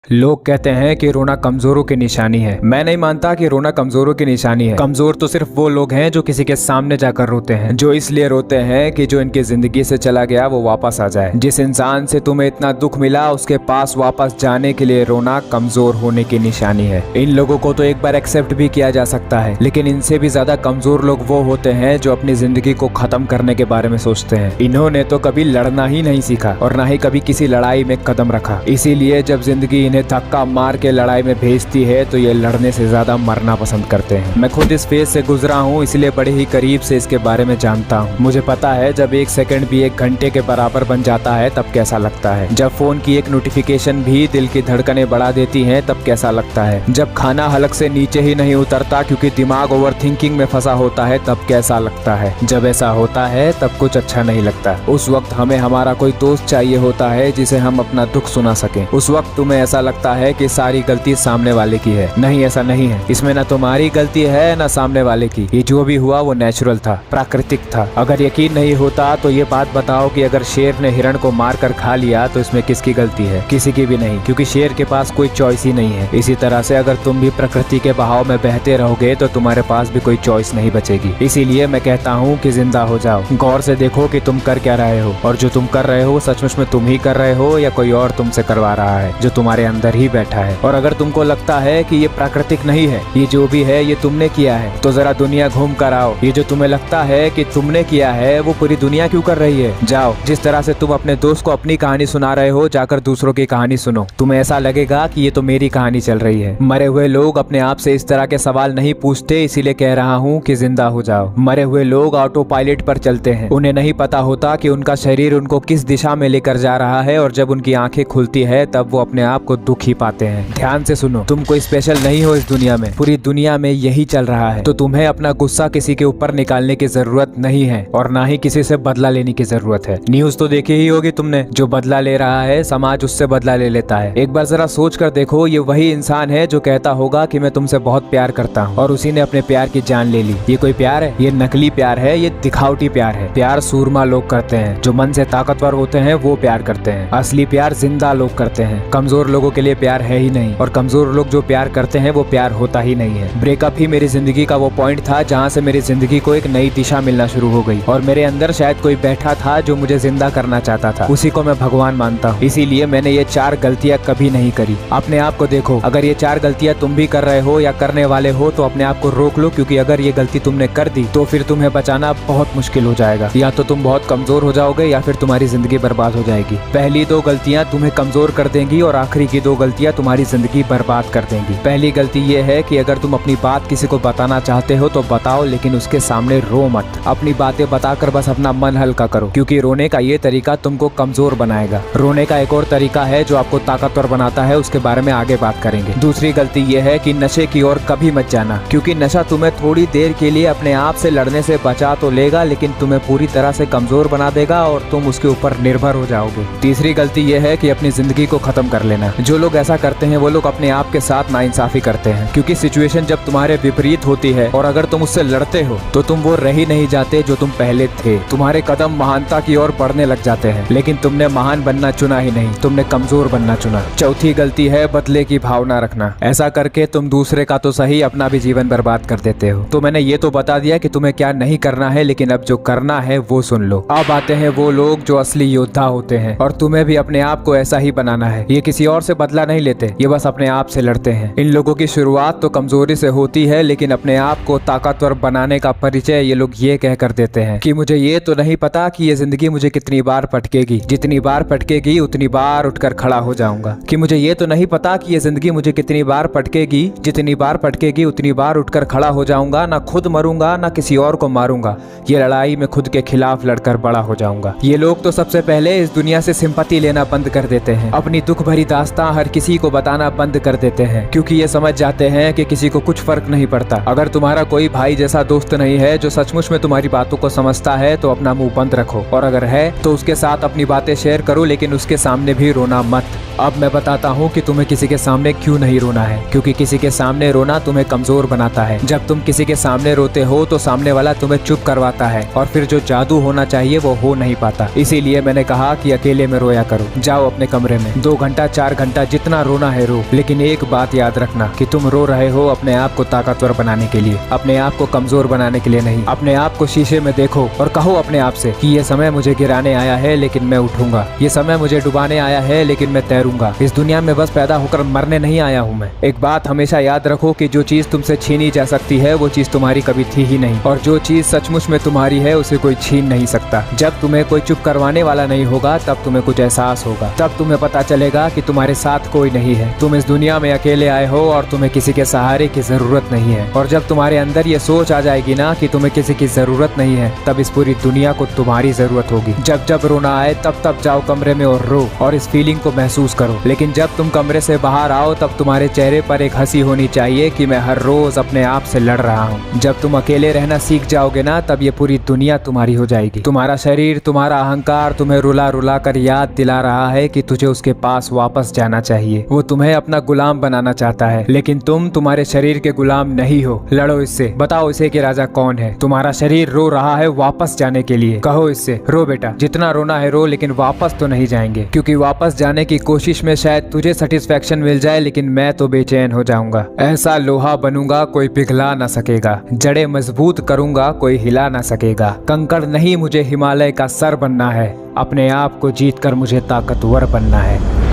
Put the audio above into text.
लोग कहते हैं कि रोना कमजोरों की निशानी है। मैं नहीं मानता कि रोना कमजोरों की निशानी है। कमजोर तो सिर्फ वो लोग हैं जो किसी के सामने जाकर रोते हैं, जो इसलिए रोते हैं कि जो इनकी जिंदगी से चला गया वो वापस आ जाए। जिस इंसान से तुम्हें इतना दुख मिला उसके पास वापस जाने के लिए रोना कमजोर होने की निशानी है। इन लोगों को तो एक बार एक्सेप्ट भी किया जा सकता है, लेकिन इनसे भी ज्यादा कमजोर लोग वो होते हैं जो अपनी जिंदगी को खत्म करने के बारे में सोचते हैं। इन्होंने तो कभी लड़ना ही नहीं सीखा और ना ही कभी किसी लड़ाई में कदम रखा। इसीलिए जब जिंदगी धक्का मार के लड़ाई में भेजती है तो ये लड़ने से ज्यादा मरना पसंद करते हैं। मैं खुद इस फेज से गुजरा हूँ, इसलिए बड़े ही करीब से इसके बारे में जानता हूँ। मुझे पता है जब एक सेकंड भी एक घंटे के बराबर बन जाता है तब कैसा लगता है। जब फोन की एक नोटिफिकेशन भी दिल की धड़कनें बढ़ा देती है तब कैसा लगता है। जब खाना हलक से नीचे ही नहीं उतरता क्योंकि दिमाग ओवर थिंकिंग में फंसा होता है तब कैसा लगता है। जब ऐसा होता है तब कुछ अच्छा नहीं लगता। उस वक्त हमें हमारा कोई दोस्त चाहिए होता है जिसे हम अपना दुख सुना सकें। उस वक्त तुम्हें ऐसा लगता है कि सारी गलती सामने वाले की है। नहीं, ऐसा नहीं है। इसमें ना तुम्हारी गलती है ना सामने वाले की। ये जो भी हुआ वो नेचुरल था, प्राकृतिक था। अगर यकीन नहीं होता तो ये बात बताओ कि अगर शेर ने हिरण को मार कर खा लिया तो इसमें किसकी गलती है? किसी की भी नहीं, क्योंकि शेर के पास कोई चॉइस ही नहीं है। इसी तरह से अगर तुम भी प्रकृति के बहाव में बहते रहोगे तो तुम्हारे पास भी कोई चॉइस नहीं बचेगी। इसीलिए मैं कहता हूँ कि जिंदा हो जाओ। गौर से देखो कि तुम कर क्या रहे हो, और जो तुम कर रहे हो सचमुच में तुम ही कर रहे हो या कोई और तुमसे करवा रहा है जो तुम्हारे अंदर ही बैठा है। और अगर तुमको लगता है कि ये प्राकृतिक नहीं है, ये जो भी है ये तुमने किया है, तो जरा दुनिया घूम कर आओ। ये जो तुम्हें लगता है कि तुमने किया है वो पूरी दुनिया क्यों कर रही है? जाओ, जिस तरह से तुम अपने दोस्त को अपनी कहानी सुना रहे हो जाकर दूसरों की कहानी सुनो। तुम्हें ऐसा लगेगा कि ये तो मेरी कहानी चल रही है। मरे हुए लोग अपने आप से इस तरह के सवाल नहीं पूछते, इसीलिए कह रहा हूँ कि जिंदा हो जाओ। मरे हुए लोग ऑटो पायलट पर चलते हैं। उन्हें नहीं पता होता कि उनका शरीर उनको किस दिशा में लेकर जा रहा है, और जब उनकी आंखें खुलती है तब वो अपने आप को दुखी पाते हैं। ध्यान से सुनो, तुम कोई स्पेशल नहीं हो इस दुनिया में। पूरी दुनिया में यही चल रहा है। तो तुम्हें अपना गुस्सा किसी के ऊपर निकालने की जरूरत नहीं है, और ना ही किसी से बदला लेने की जरूरत है। न्यूज तो देखी ही होगी तुमने, जो बदला ले रहा है समाज उससे बदला ले लेता है। एक बार जरा सोच कर देखो, ये वही इंसान है जो कहता होगा कि मैं तुमसे बहुत प्यार करता हूँ, और उसी ने अपने प्यार की जान ले ली। ये कोई प्यार है? ये नकली प्यार है, ये दिखावटी प्यार है। प्यार सूरमा लोग करते हैं, जो मन से ताकतवर होते हैं वो प्यार करते हैं। असली प्यार जिंदा लोग करते हैं। कमजोर लोगों के लिए प्यार है ही नहीं, और कमजोर लोग जो प्यार करते हैं वो प्यार होता ही नहीं है। ब्रेकअप ही मेरी जिंदगी का वो पॉइंट था जहाँ से मेरी जिंदगी को एक नई दिशा मिलना शुरू हो गई, और मेरे अंदर शायद कोई बैठा था जो मुझे जिंदा करना चाहता था। उसी को मैं भगवान मानता हूँ। इसीलिए मैंने ये 4 गलतियाँ कभी नहीं करी। अपने आप को देखो, अगर ये 4 गलतियाँ तुम भी कर रहे हो या करने वाले हो तो अपने आप को रोक लो, क्योंकि अगर ये गलती तुमने कर दी तो फिर तुम्हें बचाना बहुत मुश्किल हो जाएगा। या तो तुम बहुत कमजोर हो जाओगे या फिर तुम्हारी जिंदगी बर्बाद हो जाएगी। पहली 2 गलतियाँ तुम्हें कमजोर कर देंगी और आखिरी की 2 गलतियाँ तुम्हारी जिंदगी बर्बाद कर देंगी। पहली गलती ये है कि अगर तुम अपनी बात किसी को बताना चाहते हो तो बताओ, लेकिन उसके सामने रो मत। अपनी बातें बताकर बस अपना मन हल्का करो, क्योंकि रोने का ये तरीका तुमको कमजोर बनाएगा। रोने का एक और तरीका है जो आपको ताकतवर बनाता है, उसके बारे में आगे बात करेंगे। दूसरी गलती ये है कि नशे की ओर कभी मत जाना, क्योंकि नशा तुम्हें थोड़ी देर के लिए अपने आप से लड़ने से बचा तो लेगा, लेकिन तुम्हें पूरी तरह से कमजोर बना देगा और तुम उसके ऊपर निर्भर हो जाओगे। तीसरी गलती ये है कि अपनी जिंदगी को खत्म कर लेना। जो लोग ऐसा करते हैं वो लोग अपने आप के साथ नाइंसाफी करते हैं, क्योंकि सिचुएशन जब तुम्हारे विपरीत होती है और अगर तुम उससे लड़ते हो तो तुम वो रह ही नहीं जाते जो तुम पहले थे। तुम्हारे कदम महानता की ओर बढ़ने लग जाते हैं, लेकिन तुमने महान बनना चुना ही नहीं, तुमने कमजोर बनना चुना। चौथी गलती है बदले की भावना रखना। ऐसा करके तुम दूसरे का तो सही, अपना भी जीवन बर्बाद कर देते हो। तो मैंने ये तो बता दिया कि तुम्हें क्या नहीं करना है, लेकिन अब जो करना है वो सुन लो। अब आते हैं वो लोग जो असली योद्धा होते हैं, और तुम्हें भी अपने आप को ऐसा ही बनाना है। ये किसी और से बदला नहीं लेते, ये बस अपने आप से लड़ते हैं। इन लोगों की शुरुआत तो कमजोरी से होती है, लेकिन अपने आप को ताकतवर बनाने का परिचय ये लोग ये कह कर देते हैं कि मुझे ये तो नहीं पता कि ये जिंदगी मुझे कितनी बार पटकेगी, जितनी बार पटकेगी उतनी बार उठकर खड़ा हो जाऊंगा। कि मुझे ये तो नहीं पता कि ये जिंदगी मुझे कितनी बार पटकेगी, जितनी बार पटकेगी उतनी बार उठकर खड़ा हो जाऊंगा। ना खुद मरूंगा ना किसी और को मारूंगा, ये लड़ाई में खुद के खिलाफ लड़कर बड़ा हो जाऊंगा। ये लोग तो सबसे पहले इस दुनिया से सिंपैथी लेना बंद कर देते हैं। अपनी दुख भरी दास्तां हर किसी को बताना बंद कर देते हैं, क्योंकि ये समझ जाते हैं कि किसी को कुछ फर्क नहीं पड़ता। अगर तुम्हारा कोई भाई जैसा दोस्त नहीं है जो सचमुच में तुम्हारी बातों को समझता है तो अपना मुंह बंद रखो, और अगर है तो उसके साथ अपनी बातें शेयर करो, लेकिन उसके सामने भी रोना मत। अब मैं बताता हूँ कि तुम्हें किसी के सामने क्यों नहीं रोना है, क्योंकि किसी के सामने रोना तुम्हें कमजोर बनाता है। जब तुम किसी के सामने रोते हो तो सामने वाला तुम्हें चुप करवाता है, और फिर जो जादू होना चाहिए वो हो नहीं पाता। इसीलिए मैंने कहा कि अकेले में रोया करो। जाओ अपने कमरे में 2 घंटा 4 घंटा बेटा जितना रोना है रो, लेकिन एक बात याद रखना कि तुम रो रहे हो अपने आप को ताकतवर बनाने के लिए, अपने आप को कमजोर बनाने के लिए नहीं। अपने आप को शीशे में देखो और कहो अपने आप से कि ये समय मुझे गिराने आया है लेकिन मैं उठूंगा, ये समय मुझे डुबाने आया है लेकिन मैं तैरूंगा। इस दुनिया में बस पैदा होकर मरने नहीं आया हूँ मैं। एक बात हमेशा याद रखो कि जो चीज तुमसे छीनी जा सकती है वो चीज तुम्हारी कभी थी ही नहीं, और जो चीज सचमुच में तुम्हारी है उसे कोई छीन नहीं सकता। जब तुम्हें कोई चुप करवाने वाला नहीं होगा तब तुम्हें कुछ एहसास होगा, तब तुम्हें पता चलेगा कि तुम्हारे साथ कोई नहीं है। तुम इस दुनिया में अकेले आए हो और तुम्हें किसी के सहारे की जरूरत नहीं है। और जब तुम्हारे अंदर ये सोच आ जाएगी ना कि तुम्हें किसी की जरूरत नहीं है, तब इस पूरी दुनिया को तुम्हारी जरूरत होगी। जब जब रोना आए तब तब जाओ कमरे में और रो और इस फीलिंग को महसूस करो। लेकिन जब तुम कमरे से बाहर आओ तब तुम्हारे चेहरे पर एक हंसी होनी चाहिए कि मैं हर रोज अपने आप से लड़ रहा हूँ। जब तुम अकेले रहना सीख जाओगे ना तब ये पूरी दुनिया तुम्हारी हो जाएगी। तुम्हारा शरीर, तुम्हारा अहंकार तुम्हें रुला रुला कर याद दिला रहा है कि तुझे उसके पास वापस जाना चाहिए। वो तुम्हें अपना गुलाम बनाना चाहता है, लेकिन तुम तुम्हारे शरीर के गुलाम नहीं हो। लड़ो इससे, बताओ इसे कि राजा कौन है। तुम्हारा शरीर रो रहा है वापस जाने के लिए। कहो इससे, रो बेटा जितना रोना है रो, लेकिन वापस तो नहीं जाएंगे, क्योंकि वापस जाने की कोशिश में शायद तुझे सेटिस्फेक्शन मिल जाए लेकिन मैं तो बेचैन हो जाऊंगा। ऐसा लोहा बनूंगा कोई पिघला ना सकेगा, जड़ें मजबूत करूंगा कोई हिला ना सकेगा। कंकड़ नहीं मुझे हिमालय का सर बनना है, अपने आप को जीत कर मुझे ताकतवर बनना है।